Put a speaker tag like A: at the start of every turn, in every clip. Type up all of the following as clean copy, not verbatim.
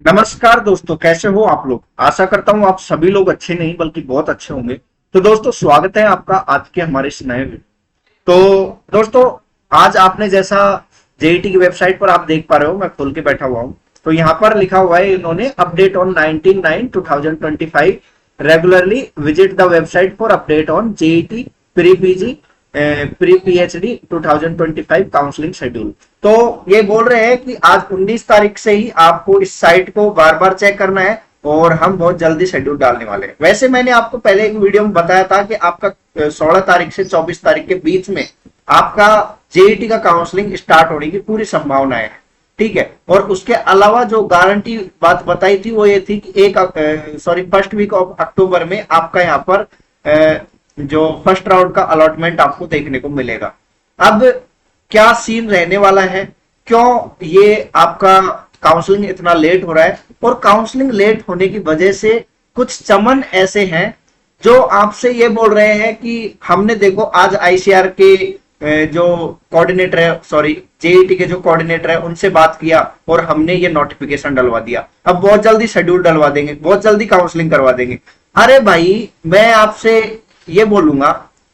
A: नमस्कार दोस्तों, कैसे हो आप लोग। आशा करता हूँ आप सभी लोग अच्छे नहीं बल्कि बहुत अच्छे होंगे। तो दोस्तों, स्वागत है आपका आज के हमारे इस नए वीडियो। तो दोस्तों, आज आपने जैसा जेईटी की वेबसाइट पर आप देख पा रहे हो, मैं खोल के बैठा हुआ हूँ। तो यहाँ पर लिखा हुआ है इन्होंने update on 19/9/2025 regularly visit the website for update on JET pre PG pre PhD 2025 counselling schedule. तो ये बोल रहे हैं कि आज 19 तारीख से ही आपको इस साइट को बार बार चेक करना है और हम बहुत जल्दी शेड्यूल डालने वाले हैं। वैसे मैंने आपको पहले एक वीडियो में बताया था कि आपका 16 तारीख से 24 तारीख के बीच में आपका जेईटी का काउंसलिंग स्टार्ट होने की पूरी संभावना है। ठीक है, और उसके अलावा जो गारंटी बात बताई थी वो ये थी कि फर्स्ट वीक ऑफ अक्टूबर में आपका यहाँ पर जो फर्स्ट राउंड का अलॉटमेंट आपको देखने को मिलेगा। अब क्या सीन रहने वाला है, क्यों ये आपका काउंसलिंग इतना लेट हो रहा है, और काउंसलिंग लेट होने की वजह से कुछ चमन ऐसे हैं जो आपसे ये बोल रहे हैं कि हमने देखो आज आईसीआर के जो कोऑर्डिनेटर है, सॉरी जेईटी के जो कोऑर्डिनेटर है उनसे बात किया और हमने ये नोटिफिकेशन डलवा दिया, अब बहुत जल्दी शेड्यूल डलवा देंगे, बहुत जल्दी काउंसलिंग करवा देंगे। अरे भाई, मैं आपसे ये बोलूंगा,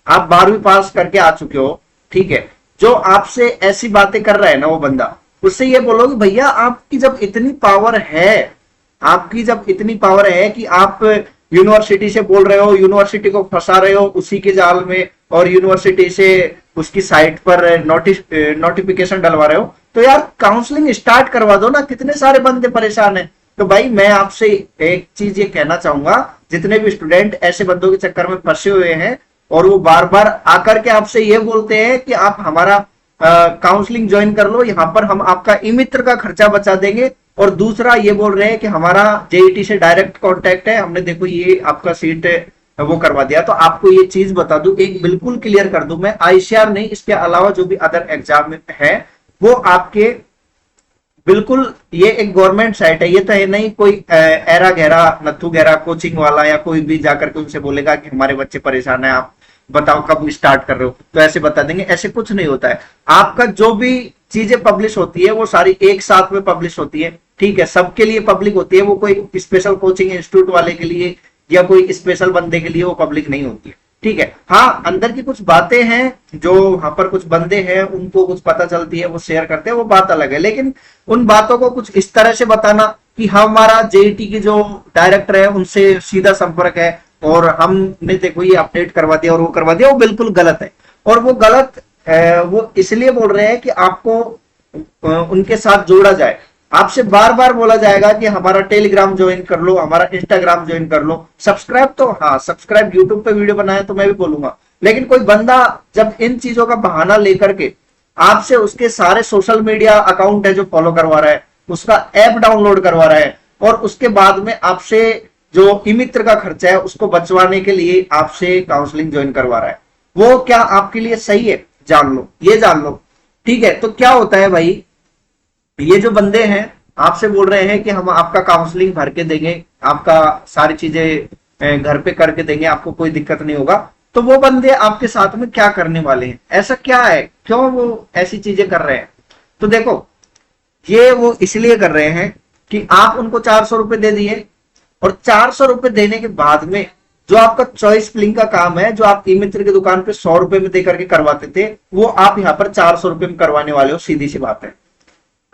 A: आप 12वीं पास करके आ चुके हो, ठीक है, जो आपसे ऐसी बातें कर रहा है ना वो बंदा, उससे ये बोलो कि भैया आपकी जब इतनी पावर है, आपकी जब इतनी पावर है कि आप यूनिवर्सिटी से बोल रहे हो, यूनिवर्सिटी को फंसा रहे हो उसी के जाल में, और यूनिवर्सिटी से उसकी साइट पर नोटिफिकेशन डलवा रहे हो, तो यार काउंसलिंग स्टार्ट करवा दो ना। कितने सारे बंदे परेशान हैं। तो भाई मैं आपसे एक चीज ये कहना चाहूंगा, जितने भी स्टूडेंट ऐसे बंदों के चक्कर में फंसे हुए हैं और वो बार बार आकर के आपसे ये बोलते हैं कि आप हमारा काउंसलिंग ज्वाइन कर लो, यहाँ पर हम आपका ई मित्र का खर्चा बचा देंगे, और दूसरा ये बोल रहे हैं कि हमारा जेईटी से डायरेक्ट कांटेक्ट है, हमने देखो ये आपका सीट वो करवा दिया। तो आपको ये चीज बता दूं, एक बिल्कुल क्लियर कर दूं मैं, आईसीआर नहीं, इसके अलावा जो भी अदर एग्जाम है वो आपके बिल्कुल, ये एक गवर्नमेंट साइट है, ये तो है नहीं कोई एरा गहरा नथु गहरा कोचिंग वाला या कोई भी जाकर के उनसे बोलेगा कि हमारे बच्चे परेशान है, आप बताओ कब स्टार्ट कर रहे हो, तो ऐसे बता देंगे। ऐसे कुछ नहीं होता है। आपका जो भी चीजें पब्लिश होती है वो सारी एक साथ में पब्लिश होती है, ठीक है, सबके लिए पब्लिक होती है, वो कोई स्पेशल कोचिंग इंस्टीट्यूट वाले के लिए या कोई स्पेशल बंदे के लिए वो पब्लिक नहीं होती है, ठीक है। हाँ, अंदर की कुछ बातें हैं जो वहां पर कुछ बंदे हैं उनको कुछ पता चलती है, वो शेयर करते हैं, वो बात अलग है, लेकिन उन बातों को कुछ इस तरह से बताना कि हमारा जेईटी की जो डायरेक्टर है उनसे सीधा संपर्क है और हमने देखो ये अपडेट करवा दिया और वो करवा दिया, वो बिल्कुल गलत है। और वो गलत वो इसलिए बोल रहे हैं कि आपको उनके साथ जोड़ा जाए, आपसे बार बार बोला जाएगा कि हमारा टेलीग्राम ज्वाइन कर लो, हमारा इंस्टाग्राम ज्वाइन कर लो, सब्सक्राइब तो हाँ, सब्सक्राइब यूट्यूब पे वीडियो बनाया तो मैं भी बोलूंगा, लेकिन कोई बंदा जब इन चीजों का बहाना लेकर के आपसे उसके सारे सोशल मीडिया अकाउंट है जो फॉलो करवा रहा है, उसका ऐप डाउनलोड करवा रहा है, और उसके बाद में आपसे जो ई मित्र का खर्चा है उसको बचवाने के लिए आपसे काउंसलिंग ज्वाइन करवा रहा है, वो क्या आपके लिए सही है? जान लो, ये जान लो, ठीक है। तो क्या होता है भाई, ये जो बंदे हैं आपसे बोल रहे हैं कि हम आपका काउंसलिंग भर के देंगे, आपका सारी चीजें घर पे करके देंगे, आपको कोई दिक्कत नहीं होगा, तो वो बंदे आपके साथ में क्या करने वाले हैं? ऐसा क्या है, क्यों वो ऐसी चीजें कर रहे हैं? तो देखो, ये वो इसलिए कर रहे हैं कि आप उनको 400 रुपए दे दिए, और 400 रुपए देने के बाद में जो आपका चॉइस फिलिंग का काम है, जो आप ई मित्र की दुकान पे 100 रुपए में देकर के करवाते थे, वो आप यहाँ पर 400 रुपए में करवाने वाले हो, सीधी सी बात है।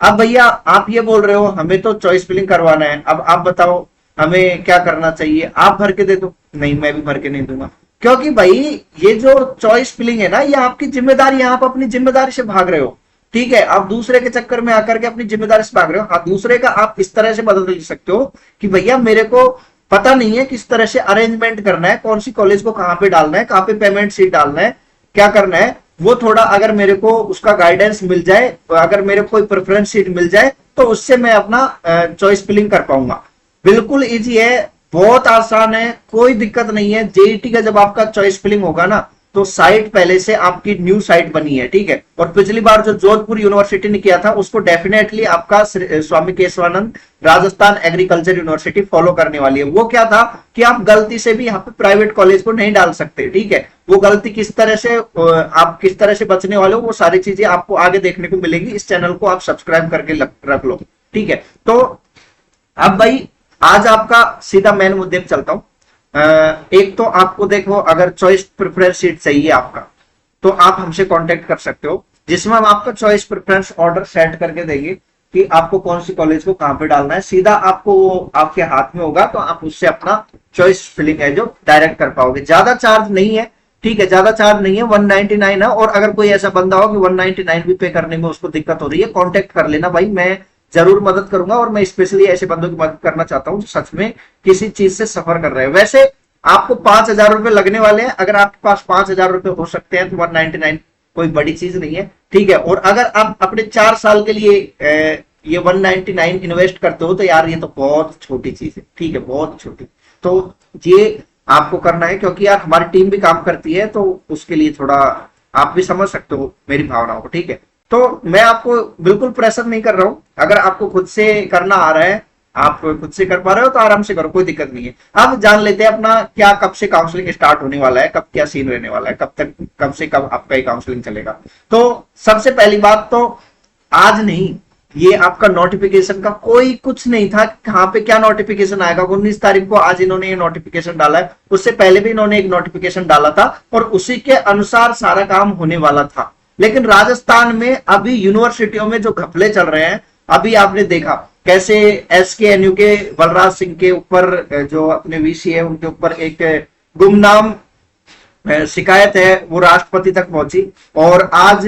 A: अब भैया आप ये बोल रहे हो हमें तो चॉइस फिलिंग करवाना है, अब आप बताओ हमें क्या करना चाहिए, आप भर के दे दो। नहीं, मैं भी भर के नहीं दूंगा, क्योंकि भाई ये जो चॉइस फिलिंग है ना, ये आपकी जिम्मेदारी है, आप अपनी जिम्मेदारी से भाग रहे हो, ठीक है। आप दूसरे के चक्कर में आकर के अपनी जिम्मेदारी से भाग रहे हो। हाँ, दूसरे का आप इस तरह से बदल सकते हो कि भैया मेरे को पता नहीं है किस तरह से अरेंजमेंट करना है, कौन सी कॉलेज को कहाँ पे डालना है, कहाँ पे पेमेंट सीट डालना है, क्या करना है, वो थोड़ा अगर मेरे को उसका गाइडेंस मिल जाए, अगर मेरे को कोई प्रेफरेंस सीट मिल जाए, तो उससे मैं अपना चॉइस फिलिंग कर पाऊंगा। बिल्कुल इजी है, बहुत आसान है, कोई दिक्कत नहीं है। जेईटी का जब आपका चॉइस फिलिंग होगा ना, तो साइट पहले से आपकी न्यू साइट बनी है, ठीक है। और पिछली बार जो जोधपुर यूनिवर्सिटी ने किया था उसको डेफिनेटली आपका Swami Keshwanand Rajasthan agriculture university follow करने वाली है। वो क्या था कि आप गलती से भी यहाँ पे प्राइवेट कॉलेज को नहीं डाल सकते, ठीक है। वो गलती किस तरह से आप किस तरह से बचने वाले हो, वो सारी चीजें आपको आगे देखने को मिलेंगी। इस चैनल को आप सब्सक्राइब करके रख लो, ठीक है। तो अब भाई आज आपका सीधा मेन मुद्दे पे चलता हूं। एक तो आपको देखो, अगर चॉइस प्रेफरेंस शीट चाहिए आपका, तो आप हमसे कांटेक्ट कर सकते हो, जिसमें हम आपका चॉइस प्रेफरेंस ऑर्डर सेट करके देंगे कि आपको कौन सी कॉलेज को कहां पे डालना है। सीधा आपको वो आपके हाथ में होगा, तो आप उससे अपना चॉइस फिलिंग है जो डायरेक्ट कर पाओगे। ज्यादा चार्ज नहीं है, ठीक है, ज्यादा चार्ज नहीं है, 199 है। और अगर कोई ऐसा बंदा हो कि 199 भी पे करने में उसको दिक्कत हो रही है, कांटेक्ट कर लेना भाई, मैं जरूर मदद करूंगा। और मैं स्पेशली ऐसे बंदों की मदद करना चाहता हूं जो सच में किसी चीज से सफर कर रहे हैं। वैसे आपको 5,000 रुपए लगने वाले हैं, अगर आपके पास 5,000 रुपए हो सकते हैं तो 199 कोई बड़ी चीज नहीं है, ठीक है। और अगर आप अपने 4 साल के लिए ये 199 इन्वेस्ट करते हो, तो यार ये तो बहुत छोटी चीज है, ठीक है, बहुत छोटी। तो ये आपको करना है, क्योंकि यार हमारी टीम भी काम करती है, तो उसके लिए थोड़ा आप भी समझ सकते हो मेरी भावनाओं को, ठीक है। तो मैं आपको बिल्कुल प्रेशर नहीं कर रहा हूं, अगर आपको खुद से करना आ रहा है, आप खुद से कर पा रहे हो, तो आराम से करो, कोई दिक्कत नहीं है। अब जान लेते हैं अपना क्या, कब से काउंसलिंग स्टार्ट होने वाला है, कब क्या सीन रहने वाला है, कब तक, कब से कब आपका ये काउंसलिंग चलेगा। तो सबसे पहली बात तो आज नहीं, ये आपका नोटिफिकेशन का कोई कुछ नहीं था, कहां पे क्या नोटिफिकेशन आएगा। 19 तारीख को आज इन्होंने ये नोटिफिकेशन डाला है, उससे पहले भी इन्होंने एक नोटिफिकेशन डाला था, और उसी के अनुसार सारा काम होने वाला था। लेकिन राजस्थान में अभी यूनिवर्सिटियों में जो घपले चल रहे हैं, अभी आपने देखा कैसे SKNU के बलराज सिंह के ऊपर, जो अपने VC है, उनके ऊपर एक गुमनाम शिकायत है, वो राष्ट्रपति तक पहुंची। और आज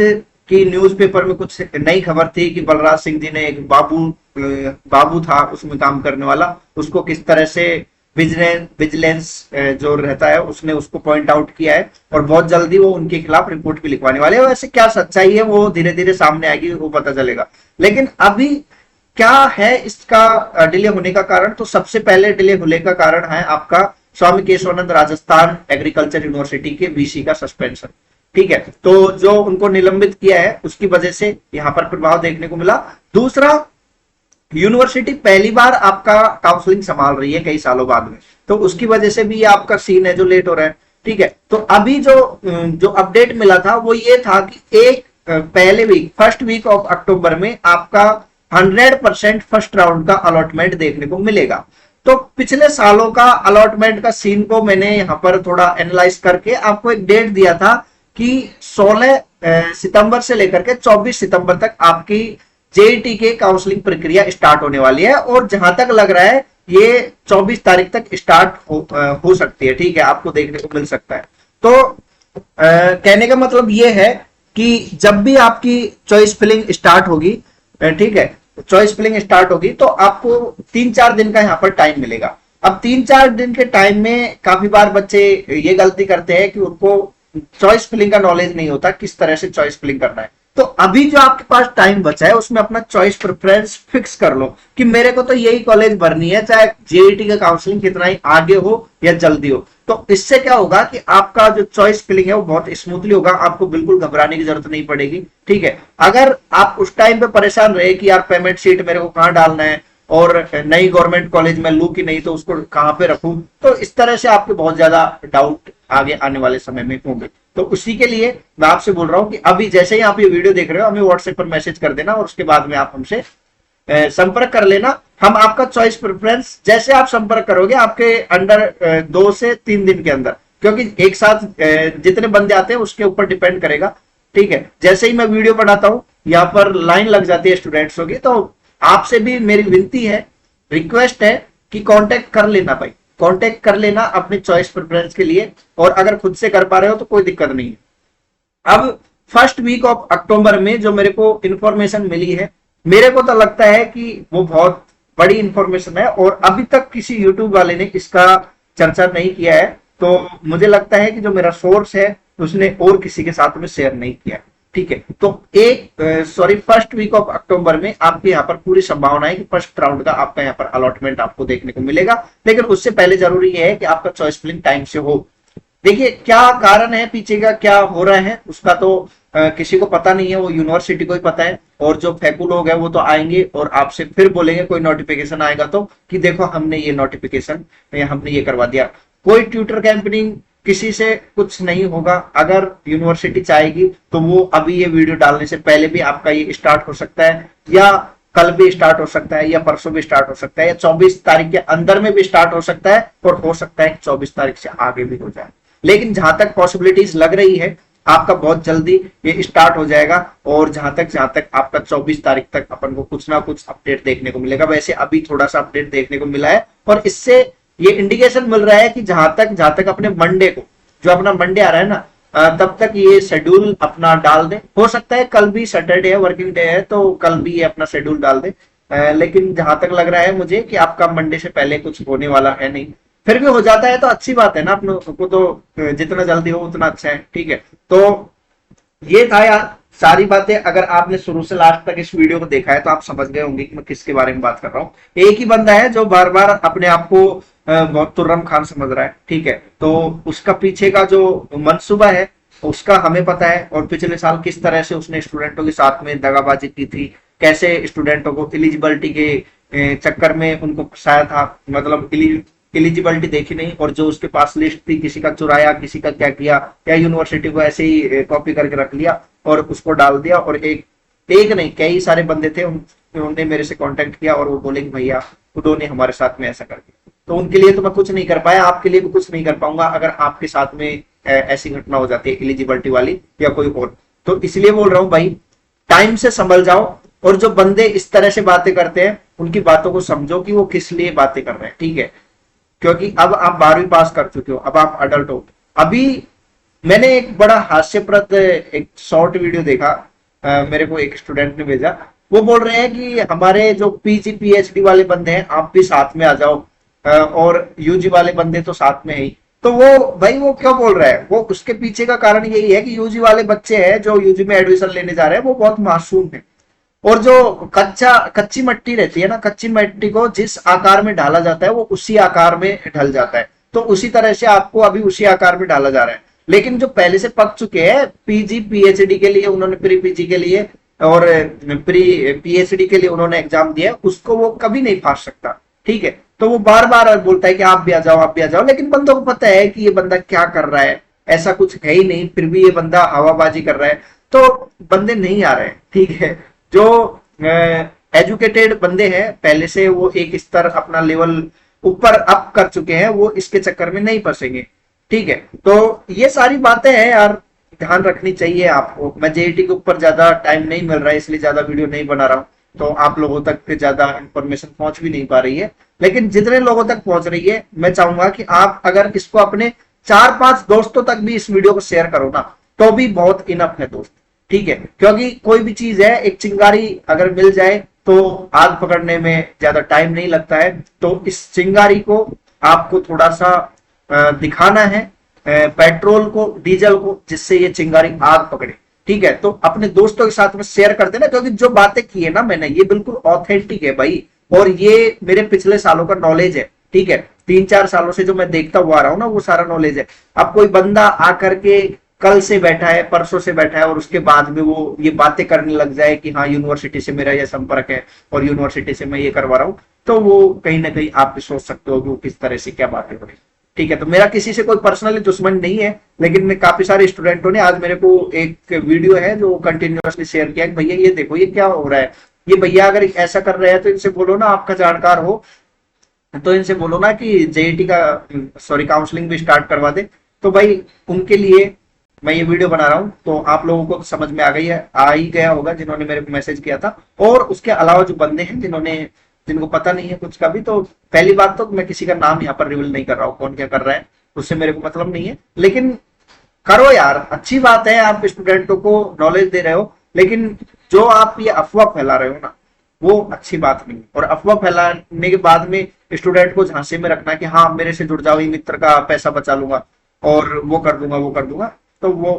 A: की न्यूज़पेपर में कुछ नई खबर थी कि बलराज सिंह जी ने एक बाबू था उसमें काम करने वाला, उसको किस तरह से विजिलेंस जो रहता है उसने उसको पॉइंट आउट किया है, और बहुत जल्दी वो उनके खिलाफ रिपोर्ट भी लिखवाने वाले हैं। वैसे क्या सच्चाई है वो धीरे धीरे सामने आएगी, वो पता चलेगा। लेकिन अभी क्या है इसका डिले होने का कारण, तो सबसे पहले डिले होने का कारण है आपका स्वामी केशवानंद राजस्थान एग्रीकल्चर यूनिवर्सिटी के VC का सस्पेंशन, ठीक है। तो जो उनको निलंबित किया है उसकी वजह से यहाँ पर प्रभाव देखने को मिला। दूसरा, यूनिवर्सिटी पहली बार आपका काउंसलिंग संभाल रही है कई सालों बाद में, तो उसकी वजह से भी आपका सीन है जो लेट हो रहा है, ठीक है। तो अभी जो अपडेट मिला था वो ये था कि एक पहले week, first week of October में आपका 100% फर्स्ट राउंड का अलॉटमेंट देखने को मिलेगा। तो पिछले सालों का अलॉटमेंट का सीन को मैंने यहाँ पर थोड़ा एनालाइज करके आपको एक डेट दिया था कि 16 सितंबर से लेकर के 24 सितंबर तक आपकी JET के काउंसलिंग प्रक्रिया स्टार्ट होने वाली है, और जहां तक लग रहा है ये 24 तारीख तक स्टार्ट हो सकती है, ठीक है, आपको देखने को मिल सकता है। तो कहने का मतलब ये है कि जब भी आपकी चॉइस फिलिंग स्टार्ट होगी, ठीक है, चॉइस फिलिंग स्टार्ट होगी, तो आपको 3-4 दिन का यहाँ पर टाइम मिलेगा। अब 3-4 दिन के टाइम में काफी बार बच्चे ये गलती करते हैं कि उनको चॉइस फिलिंग का नॉलेज नहीं होता, किस तरह से चॉइस फिलिंग करना है। तो अभी जो आपके पास टाइम बचा है उसमें अपना चॉइस प्रेफरेंस फिक्स कर लो कि मेरे को तो यही कॉलेज भरनी है, चाहे JET का काउंसलिंग कितना ही आगे हो या जल्दी हो। तो इससे क्या होगा कि आपका जो चॉइस फिलिंग है वो बहुत स्मूथली होगा, आपको बिल्कुल घबराने की जरूरत नहीं पड़ेगी, ठीक है। अगर आप उस टाइम पे परेशान रहे कि यार पेमेंट शीट मेरे को कहाँ डालना है, और नई गवर्नमेंट कॉलेज में लू कि नहीं, तो उसको कहां पे रखूं, तो इस तरह से आपके बहुत ज्यादा डाउट आगे आने वाले समय में होंगे। तो उसी के लिए मैं आपसे बोल रहा हूं कि अभी जैसे ही आप ये वीडियो देख रहे हो, हमें व्हाट्सएप पर मैसेज कर देना, और उसके बाद में आप हमसे संपर्क कर लेना। हम आपका चॉइस प्रेफरेंस जैसे आप संपर्क करोगे आपके अंडर 2 से 3 दिन के अंदर, क्योंकि एक साथ जितने बंदे आते हैं उसके ऊपर डिपेंड करेगा, ठीक है। जैसे ही मैं वीडियो बनाता हूं यहाँ पर लाइन लग जाती है स्टूडेंट्सों की, तो आपसे भी मेरी विनती है, रिक्वेस्ट है कि कांटेक्ट कर लेना भाई, कांटेक्ट कर लेना अपने चॉइस प्रेफरेंस के लिए। और अगर खुद से कर पा रहे हो तो कोई दिक्कत नहीं है। अब फर्स्ट वीक ऑफ अक्टूबर में जो मेरे को इंफॉर्मेशन मिली है, मेरे को तो लगता है कि वो बहुत बड़ी इंफॉर्मेशन है, और अभी तक किसी यूट्यूब वाले ने इसका चर्चा नहीं किया है। तो मुझे लगता है कि जो मेरा सोर्स है उसने और किसी के साथ में शेयर नहीं किया, ठीक है। तो फर्स्ट वीक ऑफ अक्टूबर में आपके यहाँ पर पूरी संभावना है कि फर्स्ट राउंड का आपका यहाँ पर अलॉटमेंट आपको देखने को मिलेगा। लेकिन उससे पहले जरूरी है कि आपका चॉइस फिलिंग टाइम से हो। देखिए क्या कारण है पीछे का, क्या हो रहा है उसका तो किसी को पता नहीं है, वो यूनिवर्सिटी को ही पता है। और जो फैकू लोग हैं वो तो आएंगे और आपसे फिर बोलेंगे कोई नोटिफिकेशन आएगा तो कि देखो हमने ये नोटिफिकेशन, हमने ये करवा दिया। कोई ट्यूटर कैंपेनिंग किसी से कुछ नहीं होगा। अगर यूनिवर्सिटी चाहेगी तो वो अभी ये वीडियो डालने से पहले भी आपका ये स्टार्ट हो सकता है, या कल भी स्टार्ट हो सकता है या परसों भी स्टार्ट हो सकता है या 24 तारीख के अंदर में भी स्टार्ट हो सकता है और हो सकता है 24 तारीख से आगे भी हो जाए। लेकिन जहां तक पॉसिबिलिटीज लग रही है आपका बहुत जल्दी ये स्टार्ट हो जाएगा। और जहां तक आपका 24 तारीख तक अपन को कुछ ना कुछ अपडेट देखने को मिलेगा। वैसे अभी थोड़ा सा अपडेट देखने को मिला है और इससे ये इंडिकेशन मिल रहा है कि जहां तक अपने मंडे को, जो अपना मंडे आ रहा है ना, तब तक ये शेड्यूल अपना डाल दे। हो सकता है कल भी सैटरडे है, वर्किंग डे है, तो कल भी ये अपना शेड्यूल डाल दे। लेकिन जहां तक लग रहा है मुझे कि आपका मंडे से पहले कुछ होने वाला है नहीं। फिर भी हो जाता है तो अच्छी बात है ना, अपनों को तो जितना जल्दी हो उतना अच्छा है। ठीक है, तो ये था यार सारी बातें। अगर आपने शुरू से लास्ट तक इस वीडियो को देखा है तो आप समझ गए होंगे कि मैं किसके बारे में बात कर रहा हूँ। एक ही बंदा है जो बार बार अपने आप को बहुत तुर्रम खान समझ रहा है। ठीक है, तो उसका पीछे का जो मनसूबा है उसका हमें पता है। और पिछले साल किस तरह से उसने स्टूडेंटों के साथ में दगाबाजी की थी, कैसे स्टूडेंटों को एलिजिबिलिटी के चक्कर में उनको फंसाया था। मतलब एलिजिबिलिटी देखी नहीं और जो उसके पास लिस्ट थी किसी का चुराया, किसी का क्या किया, या यूनिवर्सिटी को ऐसे ही कॉपी करके रख लिया और उसको डाल दिया। और एक नहीं कई सारे बंदे थे, उन्होंने मेरे से कांटेक्ट किया और वो बोले कि भैया उन्होंने हमारे साथ में ऐसा कर दिया। तो उनके लिए तो मैं कुछ नहीं कर पाया, आपके लिए भी कुछ नहीं कर पाऊंगा अगर आपके साथ में ऐसी घटना हो जाती है एलिजिबिलिटी वाली या कोई और। तो इसलिए बोल रहा हूं भाई, टाइम से संभल जाओ और जो बंदे इस तरह से बातें करते हैं उनकी बातों को समझो कि वो किस लिए बातें कर रहे हैं। ठीक है, क्योंकि अब आप 12वीं पास कर चुके हो, अब आप अडल्ट हो। अभी मैंने एक बड़ा हास्यप्रद एक शॉर्ट वीडियो देखा, मेरे को एक स्टूडेंट ने भेजा। वो बोल रहे हैं कि हमारे जो पीजी पीएचडी वाले बंदे हैं आप भी साथ में आ जाओ, और यूजी वाले बंदे तो साथ में ही। तो वो भाई वो क्यों बोल रहा है, वो उसके पीछे का कारण यही है कि यूजी वाले बच्चे हैं जो यूजी में एडमिशन लेने जा रहे हैं वो बहुत मासूम है। और जो कच्ची मिट्टी रहती है ना, कच्ची मिट्टी को जिस आकार में ढाला जाता है वो उसी आकार में ढल जाता है। तो उसी तरह से आपको अभी उसी आकार में ढाला जा रहा है। लेकिन जो पहले से पक चुके हैं पीजी पीएचडी के लिए, उन्होंने प्री पीजी के लिए और प्री पीएचडी के लिए उन्होंने एग्जाम दिया, उसको वो कभी नहीं फांस सकता। ठीक है, तो वो बार बार बोलता है कि आप भी आ जाओ, आप भी आ जाओ। लेकिन बंदों को पता है कि ये बंदा क्या कर रहा है, ऐसा कुछ है ही नहीं, फिर भी ये बंदा हवाबाजी कर रहा है, तो बंदे नहीं आ रहे हैं। ठीक है, जो एजुकेटेड बंदे हैं पहले से, वो एक स्तर अपना लेवल ऊपर अप कर चुके हैं, वो इसके चक्कर में नहीं फंसेंगे। ठीक है, तो ये सारी बातें हैं यार, ध्यान रखनी चाहिए आपको। मैं जेईटी के ऊपर ज्यादा टाइम नहीं मिल रहा है इसलिए ज्यादा वीडियो नहीं बना रहा हूँ, तो आप लोगों तक ज्यादा इंफॉर्मेशन पहुंच भी नहीं पा रही है। लेकिन जितने लोगों तक पहुंच रही है, मैं चाहूंगा कि आप अगर इसको अपने 4-5 दोस्तों तक भी इस वीडियो को शेयर करो ना, तो भी बहुत इनफ है दोस्त। ठीक है, क्योंकि कोई भी चीज है, एक चिंगारी अगर मिल जाए तो आग पकड़ने में ज्यादा टाइम नहीं लगता है। तो इस चिंगारी को आपको थोड़ा सा दिखाना है, पेट्रोल को, डीजल को, जिससे ये चिंगारी आग पकड़े। ठीक है, तो अपने दोस्तों के साथ में शेयर कर देना, क्योंकि जो बातें की है ना मैंने, ये बिल्कुल ऑथेंटिक है भाई। और ये मेरे पिछले सालों का नॉलेज है। ठीक है, 3-4 सालों से जो मैं देखता हुआ आ रहा हूं ना, वो सारा नॉलेज है। अब कोई बंदा आकर के कल से बैठा है, परसों से बैठा है, और उसके बाद में वो ये बातें करने लग जाए कि हाँ यूनिवर्सिटी से मेरा ये संपर्क है और यूनिवर्सिटी से मैं ये करवा रहा हूँ, तो वो कहीं ना कहीं आप भी सोच सकते हो कि वो किस तरह से क्या बातें हो रही। ठीक है, तो मेरा किसी से कोई पर्सनली दुश्मन नहीं है, लेकिन काफी सारे स्टूडेंटों ने आज मेरे को एक वीडियो है जो कंटिन्यूअसली शेयर किया कि भैया ये देखो ये क्या हो रहा है, ये भैया अगर ऐसा कर रहे हैं तो इनसे बोलो ना, आपका जानकार हो तो इनसे बोलो ना कि जेईटी का काउंसलिंग भी स्टार्ट करवा दे। तो भाई उनके लिए मैं ये वीडियो बना रहा हूं, तो आप लोगों को समझ में आ ही गया होगा जिन्होंने मेरे को मैसेज किया था। और उसके अलावा जो बंदे हैं जिनको पता नहीं है कुछ का भी, तो पहली बात तो मैं किसी का नाम यहाँ पर रिवील नहीं कर रहा हूँ, कौन क्या कर रहा है उससे मेरे को मतलब नहीं है। लेकिन करो यार, अच्छी बात है, आप स्टूडेंटों को नॉलेज दे रहे हो, लेकिन जो आप ये अफवाह फैला रहे हो ना, वो अच्छी बात नहीं। और अफवाह फैलाने के बाद में स्टूडेंट को झांसे में रखना कि हाँ मेरे से जुड़ जाओ, ये मित्र का पैसा बचा लूंगा और वो कर दूंगा, तो वो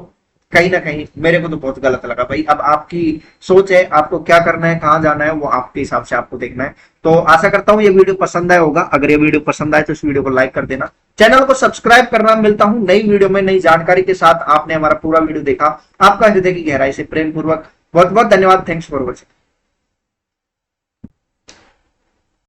A: कहीं ना कहीं मेरे को तो बहुत गलत लगा भाई। अब आपकी सोच है, आपको क्या करना है, कहाँ जाना है, वो आपके हिसाब से आपको देखना है। तो आशा करता हूँ ये वीडियो पसंद आया होगा। अगर ये वीडियो पसंद आए तो इस वीडियो को लाइक कर देना, चैनल को सब्सक्राइब करना। मिलता हूँ नई वीडियो में नई जानकारी के साथ। आपने हमारा पूरा वीडियो देखा, आपका हृदय की गहराई से प्रेम पूर्वक बहुत बहुत धन्यवाद। Thanks for watching.